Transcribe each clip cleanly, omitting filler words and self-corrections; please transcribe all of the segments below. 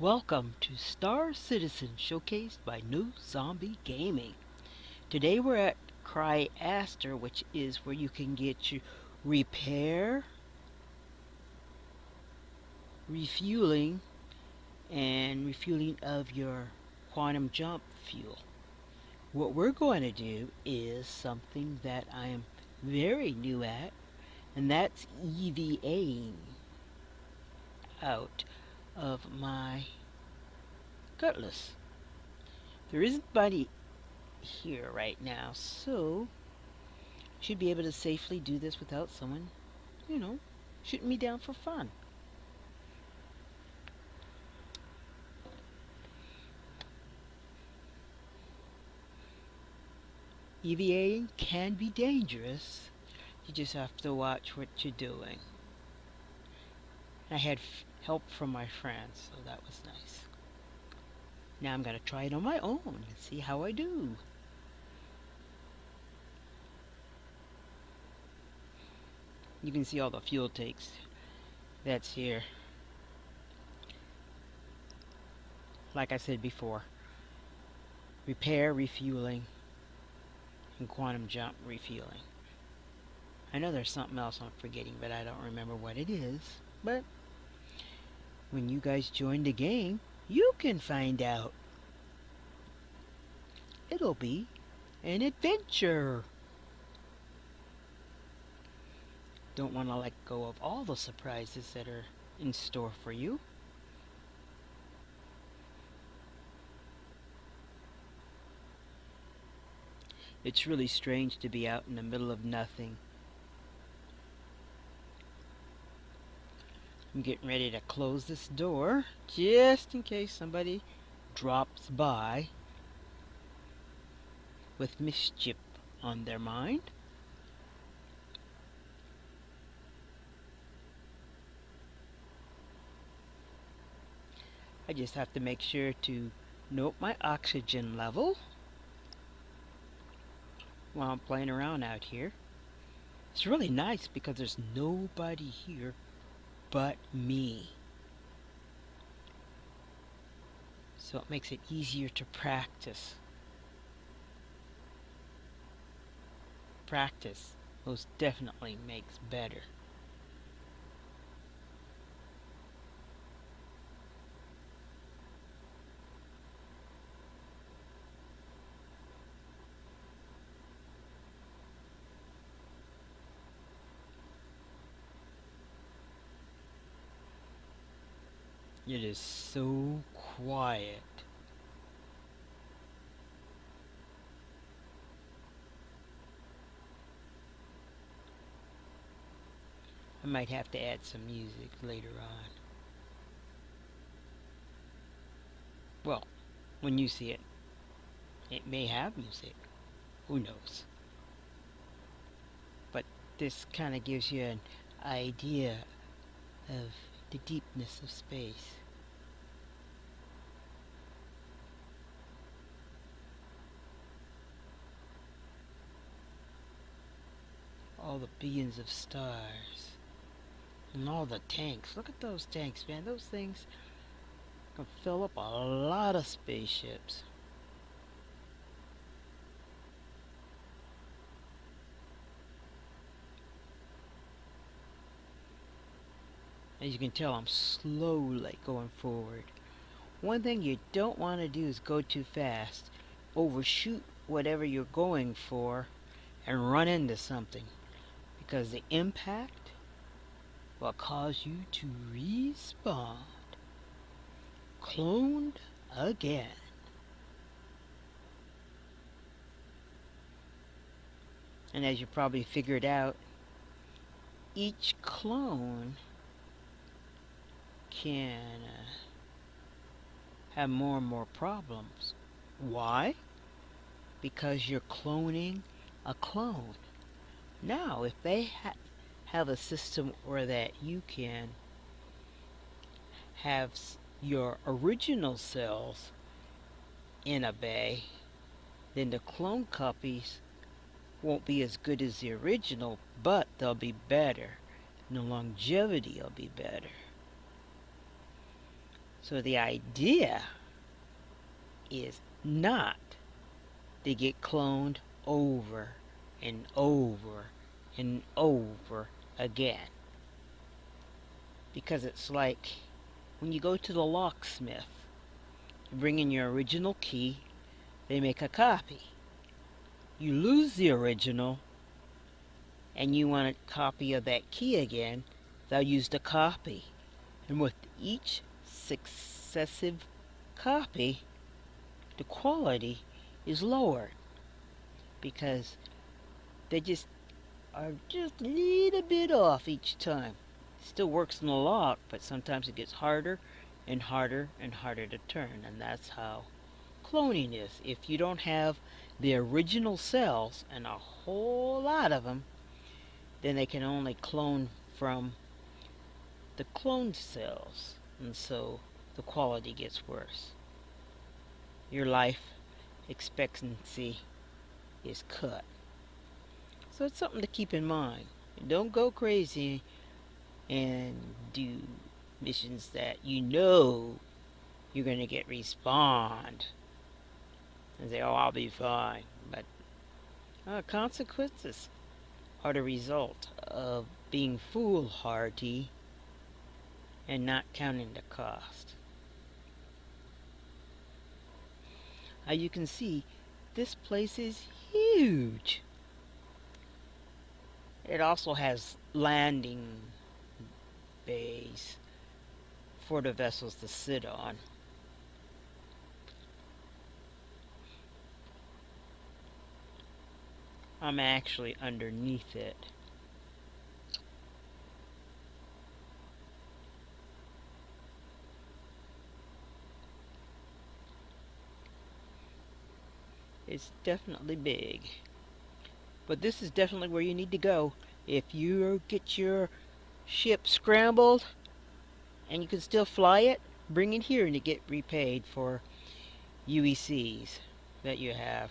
Welcome to Star Citizen showcased by New Zombie Gaming. Today we're at Cry Aster, which is where you can get your repair, refueling, and refueling of your quantum jump fuel. What we're going to do is something that I am very new at, and that's EVAing out of my Cutlass. There isn't anybody here right now, so should be able to safely do this without someone, shooting me down for fun. EVAing can be dangerous. You just have to watch what you're doing. I had help from my friends, so that was nice. Now I'm going to try it on my own and see how I do. You can see all the fuel tanks that's here. Like I said before, repair, refueling, and quantum jump refueling. I know there's something else I'm forgetting, but I don't remember what it is. But when you guys join the game, you can find out. It'll be an adventure. Don't want to let go of all the surprises that are in store for you. It's really strange to be out in the middle of nothing. I'm getting ready to close this door just in case somebody drops by with mischief on their mind. I just have to make sure to note my oxygen level while I'm playing around out here. It's really nice because there's nobody here but me. So it makes it easier to practice. Practice most definitely makes better. It is so quiet. I might have to add some music later on. Well, when you see it, it may have music. Who knows? But this kind of gives you an idea of the deepness of space. All the billions of stars. And all the tanks. Look at those tanks, man. Those things can fill up a lot of spaceships. As you can tell, I'm slowly going forward. One thing you don't want to do is go too fast, overshoot whatever you're going for, and run into something, because the impact will cause you to respawn, cloned again. And as you probably figured out, each clone can have more and more problems. Why? Because you're cloning a clone. Now, if they have a system where that you can have your original cells in a bay, then the clone copies won't be as good as the original, but they'll be better. And the longevity will be better. So the idea is not to get cloned over and over and over again. Because it's like when you go to the locksmith, you bring in your original key, they make a copy. You lose the original, and you want a copy of that key again, they'll use the copy. And with each successive copy, the quality is lowered because they just are just a little bit off each time. It still works in the lock, but sometimes it gets harder and harder and harder to turn, and that's how cloning is. If you don't have the original cells, and a whole lot of them, then they can only clone from the cloned cells, and so the quality gets worse. Your life expectancy is cut. So it's something to keep in mind. Don't go crazy and do missions that you know you're going to get respawned and say, oh, I'll be fine. But consequences are the result of being foolhardy and not counting the cost. As you can see, this place is huge. It also has landing bays for the vessels to sit on. I'm actually underneath it. It's definitely big. But this is definitely where you need to go. If you get your ship scrambled and you can still fly it, bring it here and to get repaid for UECs that you have.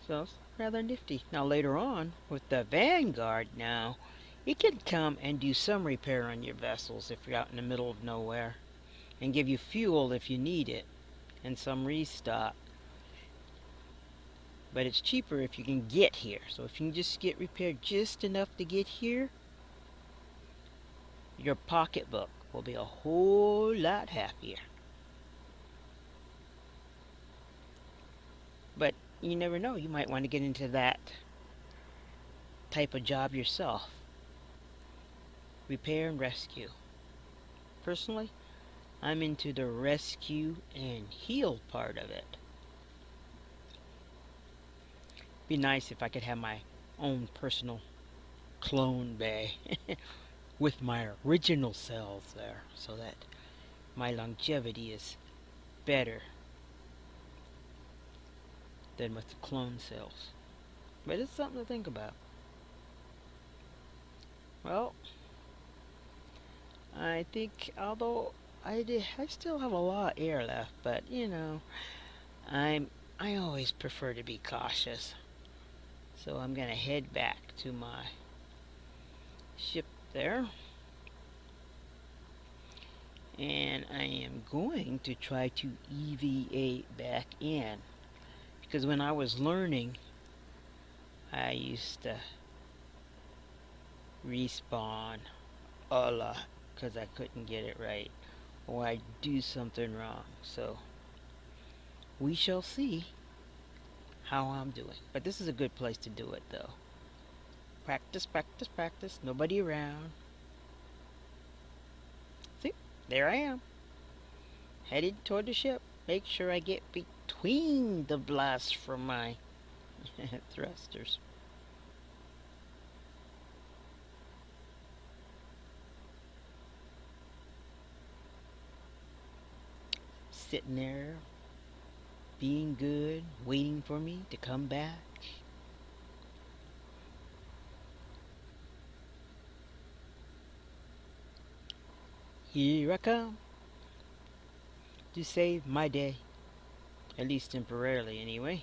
So it's rather nifty. Now later on, with the Vanguard now, it can come and do some repair on your vessels if you're out in the middle of nowhere, and give you fuel if you need it, and some restock. But it's cheaper if you can get here. So if you can just get repaired just enough to get here, your pocketbook will be a whole lot happier. But you never know, you might want to get into that type of job yourself. Repair and rescue. Personally, I'm into the rescue and heal part of it. Be nice if I could have my own personal clone bay with my original cells there, so that my longevity is better than with the clone cells. But it's something to think about. Well, I think although I still have a lot of air left, but you know, I always prefer to be cautious. So I'm gonna head back to my ship there, and I am going to try to EVA back in, because when I was learning, I used to respawn a lot because I couldn't get it right, or I'd do something wrong. So we shall see how I'm doing. But this is a good place to do it though. Practice, practice, practice. Nobody around. See, there I am, headed toward the ship. Make sure I get between the blasts from my thrusters. Sitting there, being good, waiting for me to come back. Here I come to save my day, at least temporarily anyway.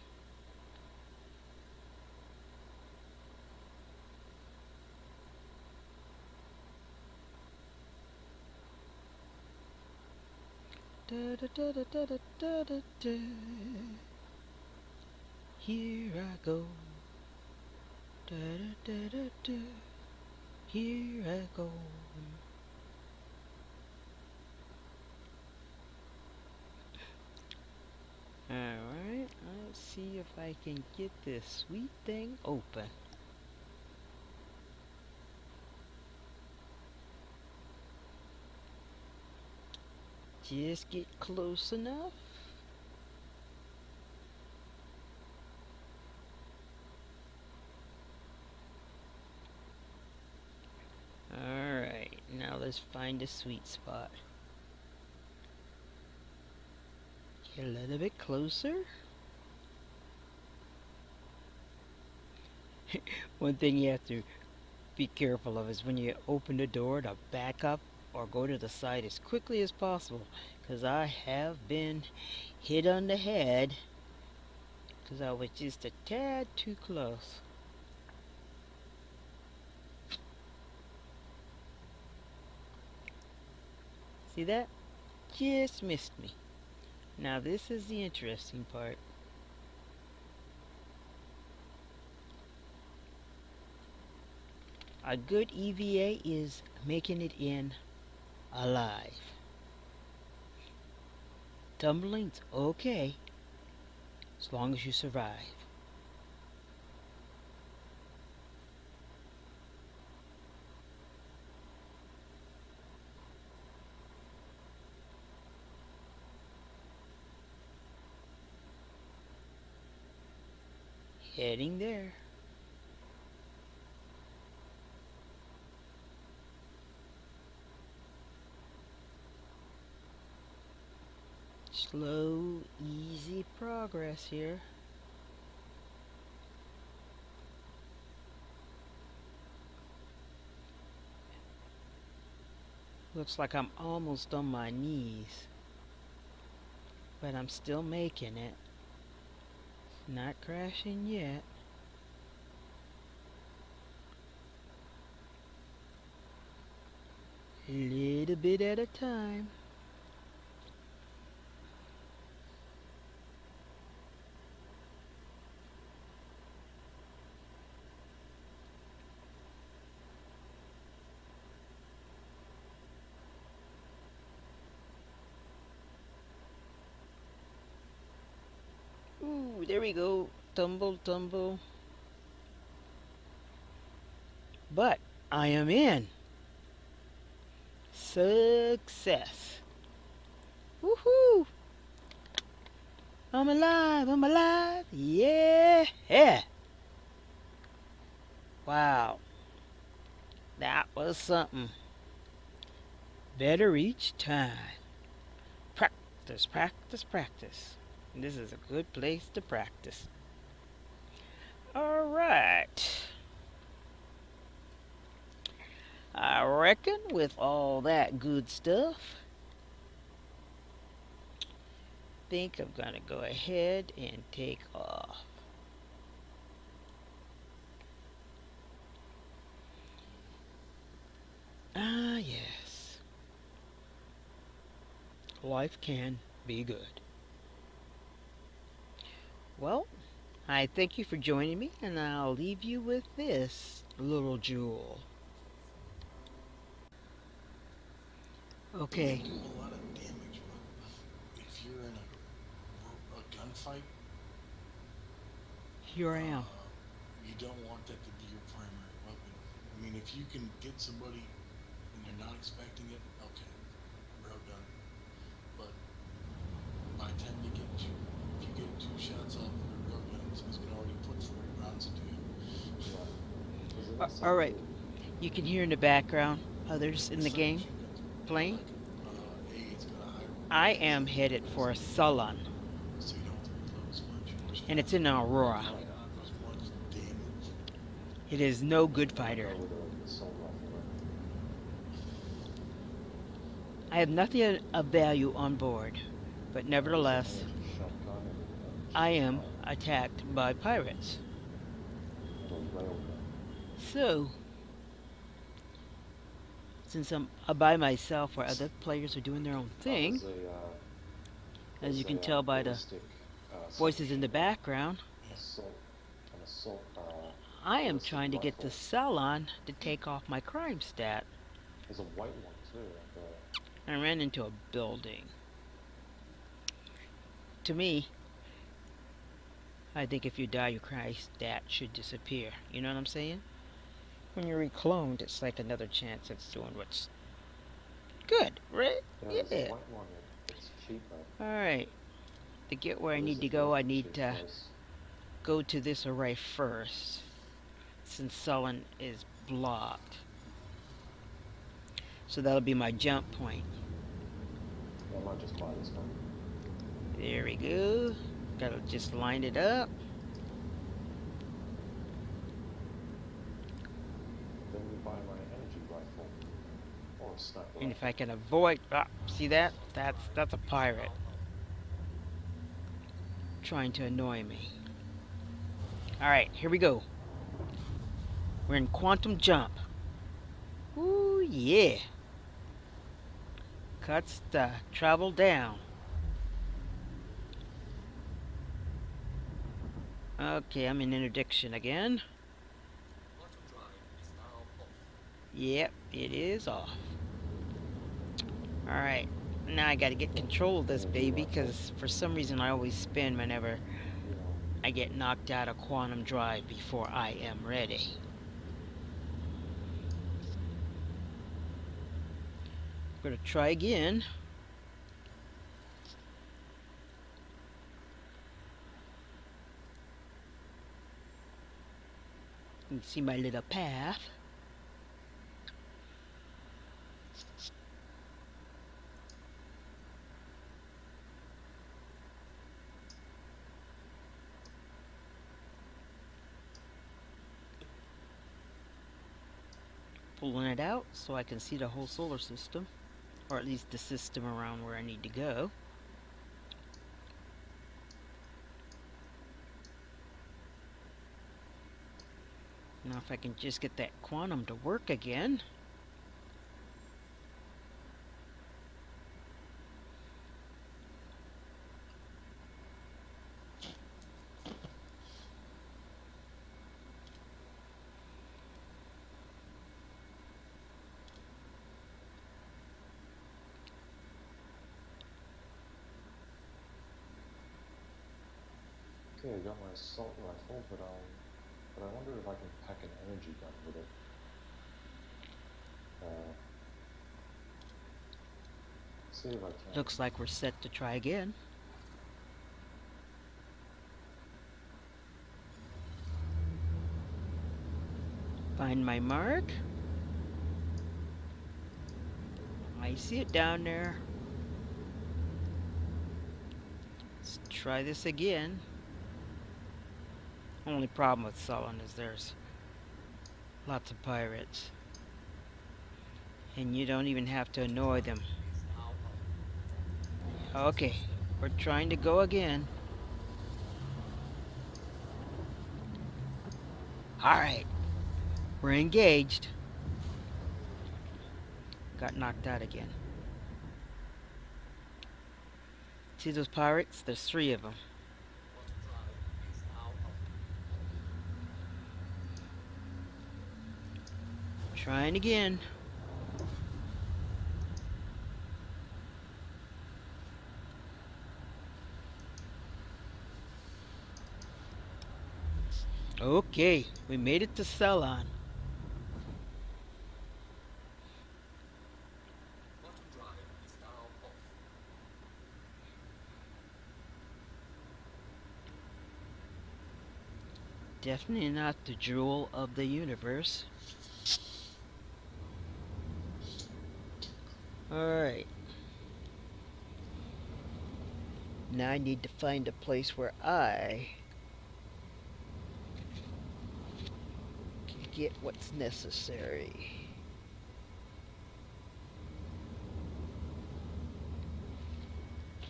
Da, da, da, da, da, da, da, da. Here I go. Da, da, da, da, da. Here I go. Alright, let's see if I can get this sweet thing open. Just get close enough. Alright, now let's find a sweet spot. Get a little bit closer. One thing you have to be careful of is when you open the door to back up or go to the side as quickly as possible, because I have been hit on the head because I was just a tad too close. See that? Just missed me. Now this is the interesting part. A good EVA is making it in alive. Tumbling's okay, as long as you survive. Heading there. Slow, easy progress here. Looks like I'm almost on my knees, but I'm still making it. Not crashing yet. A little bit at a time. Ooh, there we go. Tumble, tumble. But I am in. Success. Woohoo! I'm alive, I'm alive. Yeah. Wow. That was something. Better each time. Practice, practice, practice. This is a good place to practice. Alright. I reckon with all that good stuff, think I'm gonna go ahead and take off. Ah, yes. Life can be good. Well, I thank you for joining me, and I'll leave you with this little jewel. Okay. They do a lot of damage, but if you're in a gunfight, Here I am. you don't want that to be your primary weapon. I mean, if you can get somebody and they're not expecting it, okay, well done. But by the time you get two, if you get two shots off with a real gun, he's gonna already put 40 rounds into you. Alright. You can hear in the background others in the game playing. Like, it's gonna hide. I am headed for Sullen, So you don't have to reload as much. and it's in Aurora. As much damage. It is no good fighter. I have nothing of value on board, but nevertheless, I am attacked by pirates. So, since I'm by myself where other players are doing their own thing, As you There's can a tell by the ballistic voices in the submachine gun, background, Yeah. assault, an assault, I am ballistic trying to get the rifle. Cellon to take off my crime stat. There's a white one too, like a. I ran into a building. To me, I think if you die, your crime stat should disappear. You know what I'm saying? When you're recloned, it's like another chance at doing what's good, right? Yeah, there's a Yeah. white one that's cheaper, Alright. To get where I but need this to is go, worth I the need cheap to price. go to this array first. Since Sullen is blocked. So that'll be my jump point. Yeah, I might just buy this one. There we go. Gotta just line it up. Then you buy my energy rifle or a sniper And if I rifle. can avoid, see that? That's a pirate trying to annoy me. All right, here we go. We're in quantum jump. Ooh yeah. Cuts the travel down. Okay, I'm in interdiction again. Yep, it is off. All right. Now I gotta get Yeah, control of this energy baby, rifle. because for some reason I always spin whenever Yeah. I get knocked out of quantum drive before I am ready. I'm gonna try again. You can see my little path. Pulling it out so I can see the whole solar system, or at least the system around where I need to go. Now if I can just get that quantum to work again. Okay, I got my assault rifle, but I wonder if I can pack an energy gun with it. See if I can. Looks like we're set to try again. Find my mark. I see it down there. Let's try this again. Only problem with Sullen is there's lots of pirates. And you don't even have to annoy them. Okay, we're trying to go again. Alright, we're engaged. Got knocked out again. See those pirates? There's 3 of them. Trying again. Okay, we made it to Cellon. Definitely not the jewel of the universe. Alright. Now I need to find a place where I can get what's necessary.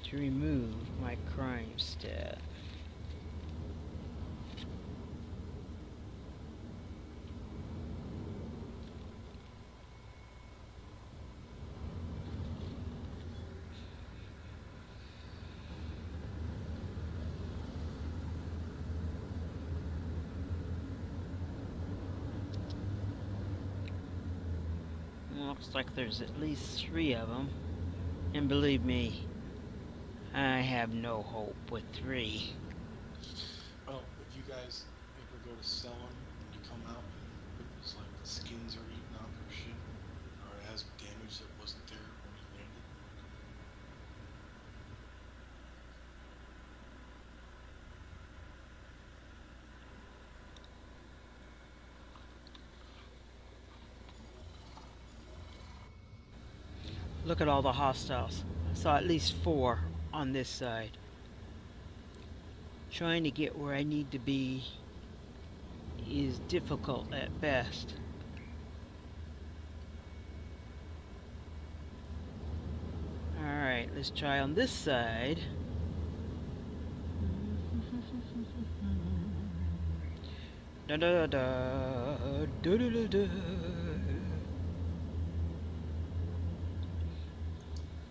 To remove my crime stat. Looks like there's at least 3 of them. And believe me, I have no hope with 3. Well, if you guys ever go to sell them and you come out and it's like the skins are eaten off your ship or it has damage that wasn't there when you landed. Look at all the hostiles. I saw at least 4 on this side. Trying to get where I need to be is difficult at best. Alright, let's try on this side. Da da da da da da da.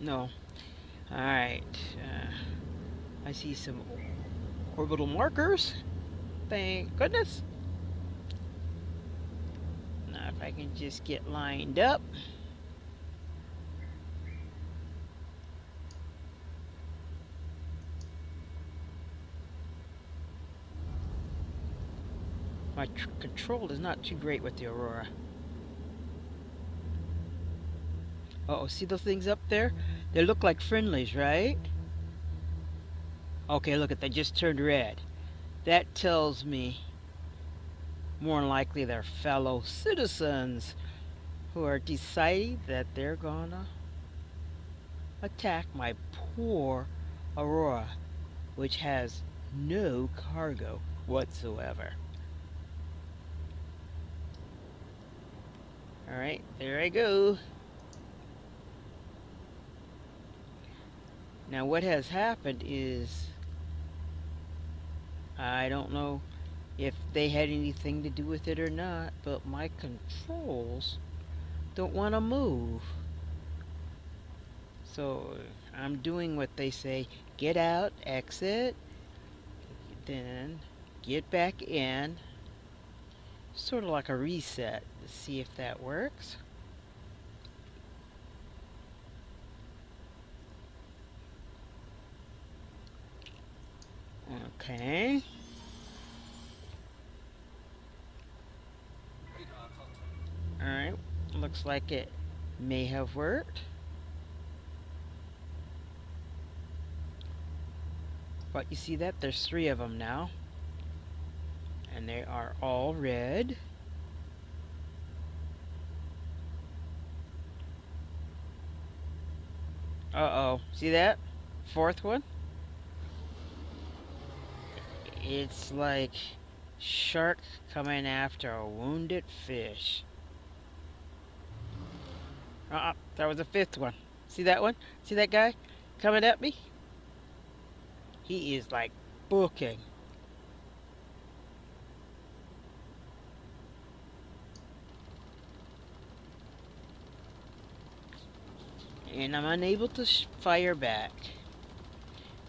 No. Alright. I see some orbital markers. Thank goodness. Now if I can just get lined up. My control is not too great with the Aurora. Uh oh, see those things up there? They look like friendlies, right? Okay, look at, they just turned red. That tells me more than likely they're fellow citizens who are deciding that they're gonna attack my poor Aurora, which has no cargo whatsoever. Alright, there I go. Now what has happened is, I don't know if they had anything to do with it or not, but my controls don't want to move. So I'm doing what they say, get out, exit, then get back in. Sort of like a reset. Let's see if that works. Okay. Alright, looks like it may have worked. But you see that? There's 3 of them now. And they are all red. Uh-oh. See that? 4th one? It's like shark coming after a wounded fish. That was the 5th one. See that one? See that guy coming at me? He is like booking. And I'm unable to fire back.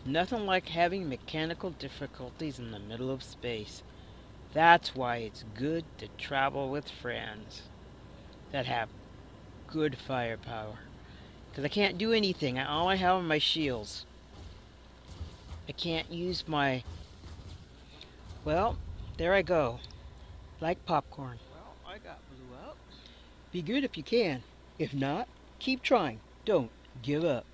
Nothing like having mechanical difficulties in the middle of space. That's why it's good to travel with friends that have good firepower. Because I can't do anything. All I have are my shields. I can't use my... Well, there I go. Like popcorn. Well, I got blew up. Be good if you can. If not, keep trying. Don't give up.